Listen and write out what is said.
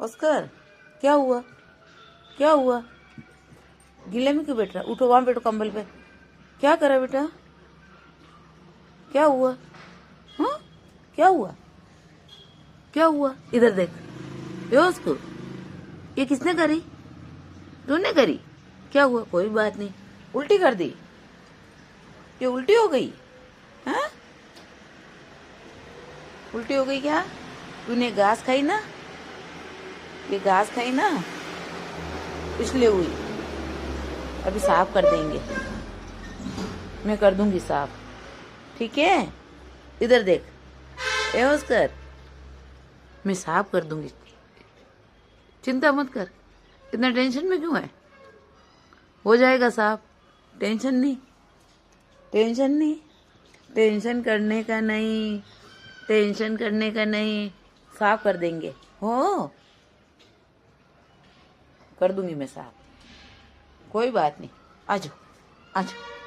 Oscar, क्या हुआ? क्या हुआ? गीले में क्यों बैठ रहा? उठो, वहां बैठो कंबल पे। क्या करा बेटा? क्या हुआ? हाँ, क्या हुआ? क्या हुआ? इधर देख। ये उसको, ये किसने करी? तूने करी? क्या हुआ? कोई बात नहीं। उल्टी कर दी? ये उल्टी हो गई? हाँ, उल्टी हो गई क्या? तूने घास खाई ना? ये घास खाई ना, इसलिए हुई। अभी साफ कर देंगे, मैं कर दूंगी साफ, ठीक है? इधर देख, ए ऑस्कर, मैं साफ कर दूंगी, चिंता मत कर। इतना टेंशन में क्यों है? हो जाएगा साफ, टेंशन नहीं, टेंशन नहीं, टेंशन करने का नहीं, टेंशन करने का नहीं, साफ कर देंगे। हो, कर दूंगी मैं साफ, कोई बात नहीं। आ जाओ, आ जाओ।